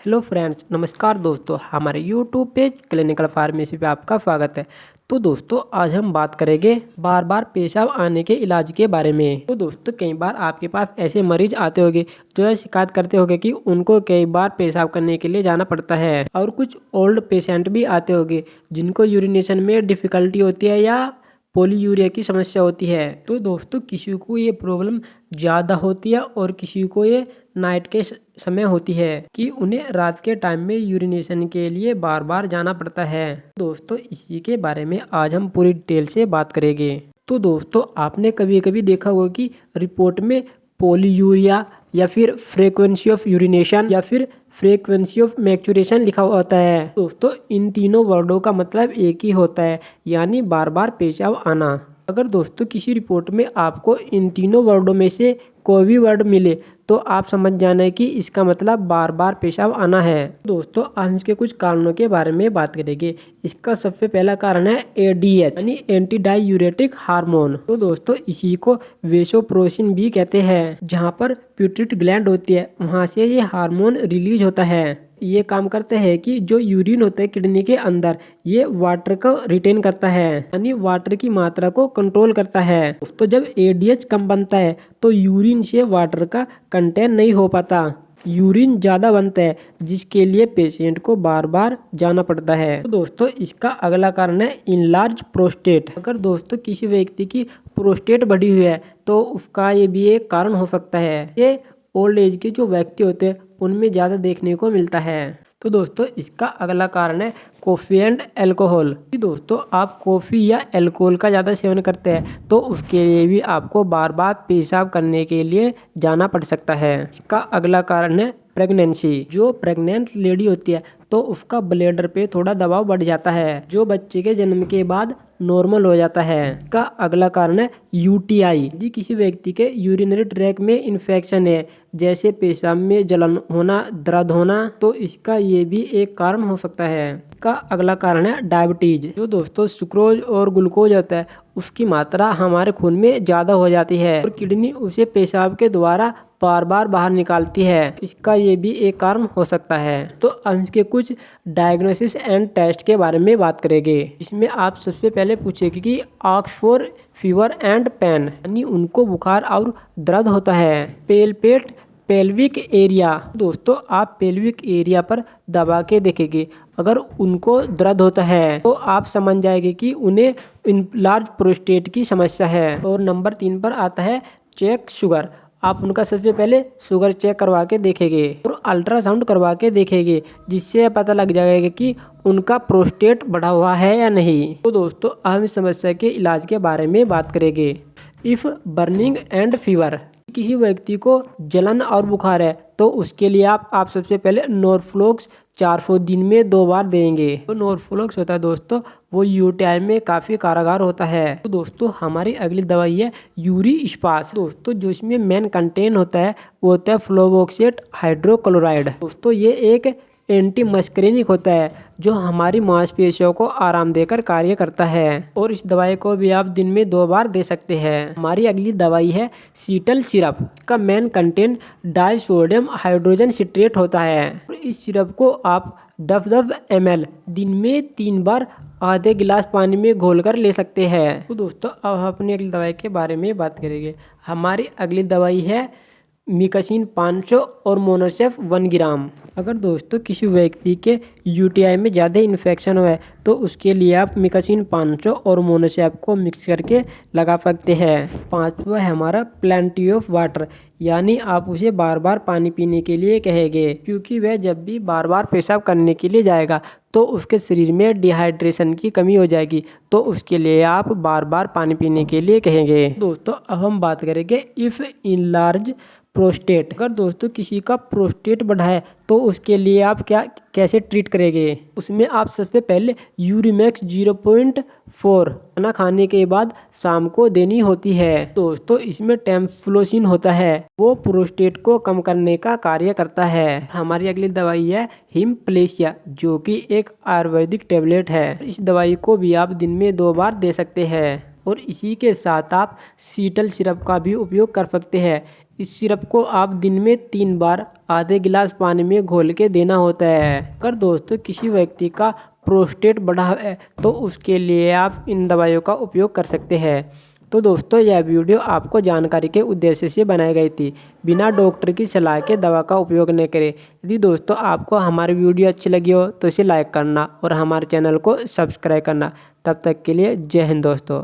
Hello friends, नमस्कार दोस्तों। हमारे यूट्यूब पेज क्लिनिकल फार्मेसी पे आपका स्वागत है। तो दोस्तों, आज हम बात करेंगे बार बार पेशाब आने के इलाज के बारे में। तो दोस्तों, कई बार आपके पास ऐसे मरीज आते होंगे जो ये शिकायत करते होंगे कि उनको कई बार पेशाब करने के लिए जाना पड़ता है। और कुछ ओल्ड पेशेंट भी आते होंगे जिनको यूरिनेशन में डिफ़िकल्टी होती है या पोलीयूरिया की समस्या होती है। तो दोस्तों, किसी को ये प्रॉब्लम ज़्यादा होती है और किसी को ये नाइट के समय होती है कि उन्हें रात के टाइम में यूरिनेशन के लिए बार बार जाना पड़ता है। दोस्तों, इसी के बारे में आज हम पूरी डिटेल से बात करेंगे। तो दोस्तों, आपने कभी कभी देखा होगा कि रिपोर्ट में पोलीयूरिया या फिर फ्रीक्वेंसी ऑफ यूरिनेशन या फिर फ्रीक्वेंसी ऑफ मैक्चुरेशन लिखा हुआ होता है। दोस्तों, इन तीनों वर्डों का मतलब एक ही होता है, यानी बार बार पेशाब आना। अगर दोस्तों किसी रिपोर्ट में आपको इन तीनों वर्डों में से कोई भी वर्ड मिले तो आप समझ जाना है कि इसका मतलब बार बार पेशाब आना है। दोस्तों, हम इसके कुछ कारणों के बारे में बात करेंगे। इसका सबसे पहला कारण है एडीएच यानी एंटी डाययूरेटिक हार्मोन। तो दोस्तों, इसी को वेसोप्रेसिन भी कहते हैं। जहाँ पर पिट्यूटरी ग्लैंड होती है वहाँ से ये हार्मोन रिलीज होता है। ये काम करते हैं कि जो यूरिन होता है किडनी के अंदर, ये वाटर को रिटेन करता है यानी वाटर की मात्रा को कंट्रोल करता है। तो जब एडीएच कम बनता है तो यूरिन से वाटर का कंटेंट नहीं हो पाता, यूरिन ज़्यादा बनता है, जिसके लिए पेशेंट को बार बार जाना पड़ता है। तो दोस्तों, इसका अगला कारण है इनलार्ज प्रोस्टेट। अगर दोस्तों किसी व्यक्ति की प्रोस्टेट बढ़ी हुई है तो उसका ये भी एक कारण हो सकता है। ये ओल्ड एज के जो व्यक्ति होते हैं उनमें ज़्यादा देखने को मिलता है। तो दोस्तों, इसका अगला कारण है कॉफ़ी एंड अल्कोहल। दोस्तों, आप कॉफ़ी या अल्कोहल का ज़्यादा सेवन करते हैं तो उसके लिए भी आपको बार बार पेशाब करने के लिए जाना पड़ सकता है। इसका अगला कारण है प्रेगनेंसी। जो प्रेग्नेंट लेडी होती है तो उसका ब्लैडर पे थोड़ा दबाव बढ़ जाता है, जो बच्चे के जन्म के बाद नॉर्मल हो जाता है। इसका अगला कारण है यूटीआई। यदि किसी व्यक्ति के यूरिनरी ट्रैक में इन्फेक्शन है, जैसे पेशाब में जलन होना, दर्द होना, तो इसका ये भी एक कारण हो सकता है। इसका अगला कारण है डायबिटीज। जो दोस्तों सुक्रोज और ग्लूकोज होता है उसकी मात्रा हमारे खून में ज़्यादा हो जाती है और किडनी उसे पेशाब के द्वारा बार बार बाहर निकालती है। इसका ये भी एक कारण हो सकता है। तो हम इसके कुछ डायग्नोसिस एंड टेस्ट के बारे में बात करेंगे। इसमें आप सबसे पहले पूछेंगे कि ask for fever and pain, यानी उनको बुखार और दर्द होता है। Palpate pelvic area. दोस्तों, आप पेल्विक एरिया पर दबा के देखेंगे, अगर उनको दर्द होता है तो आप समझ जाएंगे कि उन्हें इनलार्ज प्रोस्टेट की समस्या है। और नंबर 3 पर आता है चेक शुगर। आप उनका सबसे पहले शुगर चेक करवा के देखेंगे और अल्ट्रासाउंड करवा के देखेंगे, जिससे पता लग जाएगा कि उनका प्रोस्टेट बढ़ा हुआ है या नहीं। तो दोस्तों, हम इस समस्या के इलाज के बारे में बात करेंगे। इफ़ बर्निंग एंड फीवर, किसी व्यक्ति को जलन और बुखार है तो उसके लिए आप सबसे पहले नॉर्फ्लॉक्स 400 दिन में 2 बार देंगे। तो नॉर्फ्लॉक्स होता है दोस्तों, वो यूटीआई में काफ़ी कारगर होता है। तो दोस्तों, हमारी अगली दवाई है यूरी स्पास। दोस्तों, जो इसमें मेन कंटेंट होता है वो होता है फ्लोवोक्सेट हाइड्रोक्लोराइड। दोस्तों, ये एक एंटी मस्करिनिक होता है जो हमारी मांसपेशियों को आराम देकर कार्य करता है और इस दवाई को भी आप दिन में 2 बार दे सकते हैं। हमारी अगली दवाई है सीटल सिरप। इसका main content disodium hydrogen citrate होता है। इस सिरप को आप 10-10 ml दिन में 3 बार आधे गिलास पानी में घोलकर ले सकते हैं। तो दोस्तों, अब हम अपनी अगली दवाई के बारे में बात करेंगे। हमारी अगली दवाई है मिकासिन 500 और मोनोसेफ 1 ग्राम। अगर दोस्तों किसी व्यक्ति के यूटीआई में ज़्यादा इन्फेक्शन हुआ है तो उसके लिए आप मिकासिन 500 और मोनोसेफ को मिक्स करके लगा सकते हैं। 5वां है हमारा प्लेंटी ऑफ वाटर, यानी आप उसे बार बार पानी पीने के लिए कहेंगे, क्योंकि वह जब भी बार बार पेशाब करने के लिए जाएगा तो उसके शरीर में डिहाइड्रेशन की कमी हो जाएगी, तो उसके लिए आप बार बार पानी पीने के लिए कहेंगे। दोस्तों, अब हम बात करेंगे इफ़ इनलार्ज प्रोस्टेट। अगर दोस्तों किसी का प्रोस्टेट बढ़ा है तो उसके लिए आप कैसे ट्रीट करेंगे। उसमें आप सबसे पहले यूरिमैक्स 0.4 खाना खाने के बाद शाम को देनी होती है। दोस्तों, इसमें टेम्फ्लोसिन होता है, वो प्रोस्टेट को कम करने का कार्य करता है। हमारी अगली दवाई है हिमप्लेशिया, जो कि एक आयुर्वेदिक टेबलेट है। इस दवाई को भी आप दिन में 2 बार दे सकते हैं और इसी के साथ आप सीटल सिरप का भी उपयोग कर सकते हैं। इस सिरप को आप दिन में 3 बार आधे गिलास पानी में घोल के देना होता है। अगर दोस्तों किसी व्यक्ति का प्रोस्टेट बढ़ा है तो उसके लिए आप इन दवाइयों का उपयोग कर सकते हैं। तो दोस्तों यह वीडियो आपको जानकारी के उद्देश्य से बनाई गई थी। बिना डॉक्टर की सलाह के दवा का उपयोग न करें। यदि दोस्तों आपको हमारी वीडियो अच्छी लगी हो तो इसे लाइक करना और हमारे चैनल को सब्सक्राइब करना। तब तक के लिए जय हिंद दोस्तों।